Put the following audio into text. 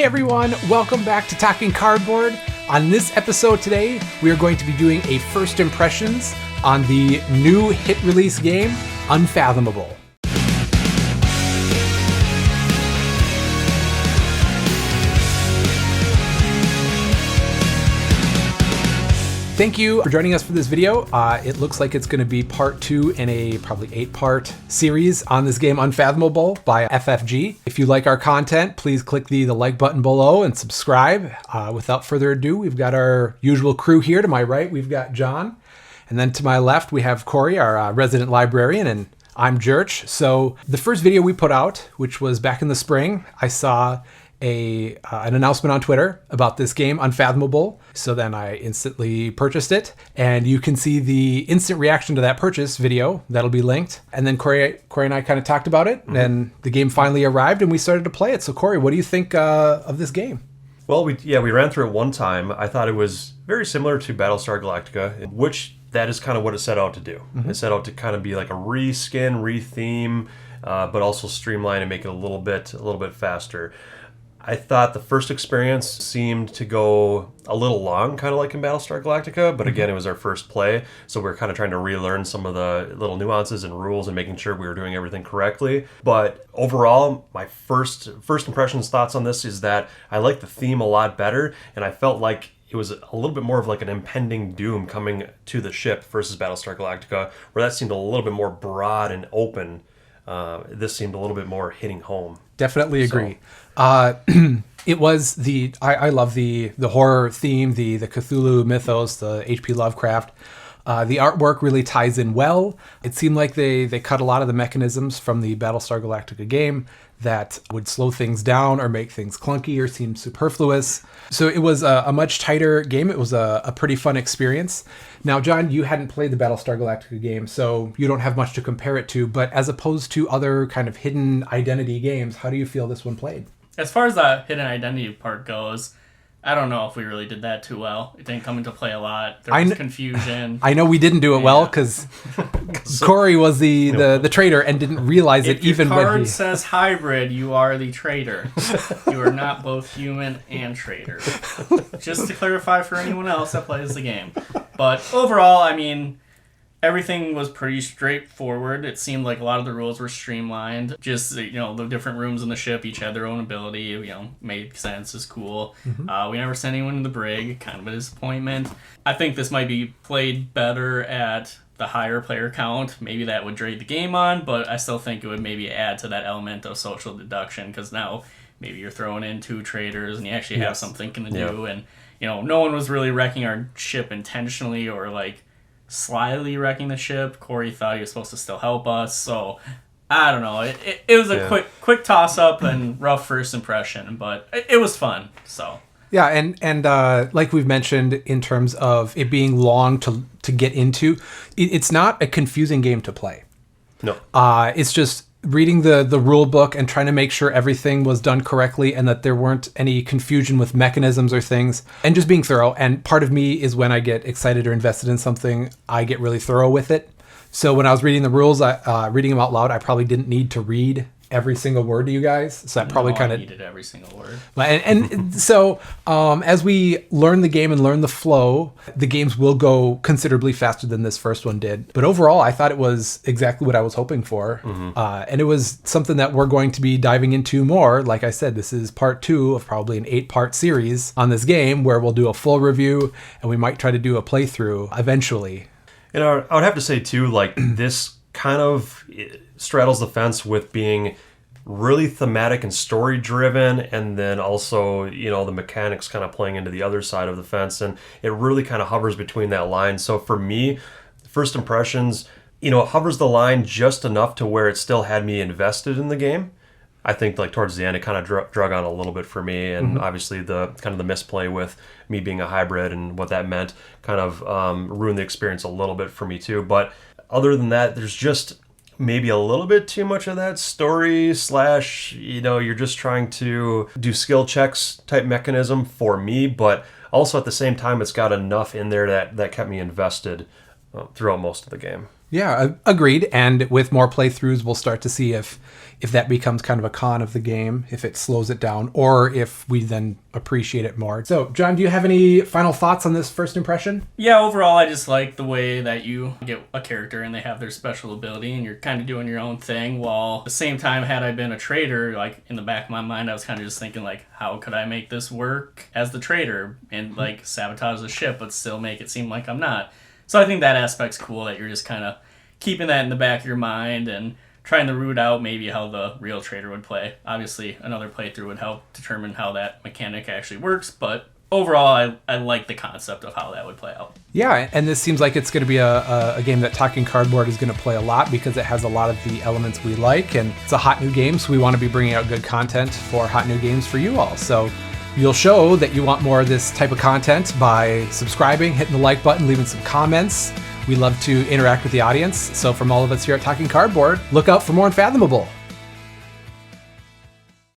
Hey everyone, welcome back to Talking Cardboard. On this episode today, we are going to be doing a first impressions on the new hit release game, Unfathomable. Thank you for joining us for this video. It looks like it's going to be part 2 in a probably 8-part series on this game Unfathomable by FFG. If you like our content, please click the like button below and subscribe. Without further ado, we've got our usual crew here. To my right, we've got John. And then to my left, we have Corey, our resident librarian, and I'm Jurch. So the first video we put out, which was back in the spring, I saw an announcement on Twitter about this game, Unfathomable. So then I instantly purchased it, and you can see the instant reaction to that purchase video. That'll be linked. And then Corey and I kind of talked about it, and the game finally arrived, and we started to play it. So Corey, what do you think of this game? Well, we ran through it one time. I thought it was very similar to Battlestar Galactica, which that is kind of what it set out to do. It set out to kind of be like a reskin, retheme, but also streamline and make it a little bit faster. I thought the first experience seemed to go a little long, kind of like in Battlestar Galactica, but again, it was our first play, so we were kind of trying to relearn some of the little nuances and rules and making sure we were doing everything correctly. But overall, my first impressions, thoughts on this is that I like the theme a lot better, and I felt like it was a little bit more of like an impending doom coming to the ship versus Battlestar Galactica, where that seemed a little bit more broad and open. This seemed a little bit more hitting home. Definitely agree. It was I love the horror theme, the Cthulhu mythos, the H.P. Lovecraft. The artwork really ties in well. It seemed like they cut a lot of the mechanisms from the Battlestar Galactica game that would slow things down or make things clunky or seem superfluous. So it was a much tighter game. It was a pretty fun experience. Now, John, you hadn't played the Battlestar Galactica game, so you don't have much to compare it to, but as opposed to other kind of hidden identity games, how do you feel this one played? As far as the hidden identity part goes, I don't know if we really did that too well. It didn't come into play a lot. There was confusion. I know we didn't do it well because Corey was the traitor and didn't realize it even when he... If your card says hybrid, you are the traitor. You are not both human and traitor. Just to clarify for anyone else that plays the game. But overall, I mean, everything was pretty straightforward. It seemed like a lot of the rules were streamlined. Just, the different rooms in the ship each had their own ability, made sense, is cool. We never sent anyone in the brig, kind of a disappointment. I think this might be played better at the higher player count. Maybe that would drag the game on, but I still think it would maybe add to that element of social deduction, because now maybe you're throwing in 2 traitors and you actually have some thinking to do. And, no one was really wrecking our ship intentionally or, slyly wrecking the ship. Corey thought he was supposed to still help us, so I don't know. It was a quick toss up and rough first impression, but it was fun. So yeah, and like we've mentioned in terms of it being long to get into, it's not a confusing game to play. No, it's just reading the rule book and trying to make sure everything was done correctly and that there weren't any confusion with mechanisms or things, and just being thorough. And part of me is when I get excited or invested in something, I get really thorough with it. So when I was reading the rules, reading them out loud, I probably didn't need to read every single word to you guys. So I probably kind of needed every single word. And so as we learn the game and learn the flow, the games will go considerably faster than this first one did. But overall, I thought it was exactly what I was hoping for. And it was something that we're going to be diving into more. Like I said, this is part 2 of probably an 8-part series on this game where we'll do a full review and we might try to do a playthrough eventually. And I would have to say too, this kind of straddles the fence with being really thematic and story driven, and then also the mechanics kind of playing into the other side of the fence, and it really kind of hovers between that line. So for me, first impressions, it hovers the line just enough to where it still had me invested in the game. I think towards the end it kind of drug on a little bit for me, and obviously the kind of the misplay with me being a hybrid and what that meant kind of ruined the experience a little bit for me too. But other than that, there's just maybe a little bit too much of that story / you're just trying to do skill checks type mechanism for me, but also at the same time it's got enough in there that kept me invested throughout most of the game. Yeah, agreed. And with more playthroughs, we'll start to see if that becomes kind of a con of the game, if it slows it down, or if we then appreciate it more. So, John, do you have any final thoughts on this first impression? Yeah, overall, I just like the way that you get a character and they have their special ability and you're kind of doing your own thing, while at the same time, had I been a trader, like in the back of my mind, I was kind of just thinking like, how could I make this work as the trader and like sabotage the ship but still make it seem like I'm not? So I think that aspect's cool, that you're just kind of keeping that in the back of your mind and trying to root out maybe how the real trader would play. Obviously, another playthrough would help determine how that mechanic actually works, but overall, I like the concept of how that would play out. Yeah, and this seems like it's going to be a game that Talking Cardboard is going to play a lot because it has a lot of the elements we like, and it's a hot new game, so we want to be bringing out good content for hot new games for you all. So you'll show that you want more of this type of content by subscribing, hitting the like button, leaving some comments. We love to interact with the audience. So from all of us here at Talking Cardboard, look out for more Unfathomable.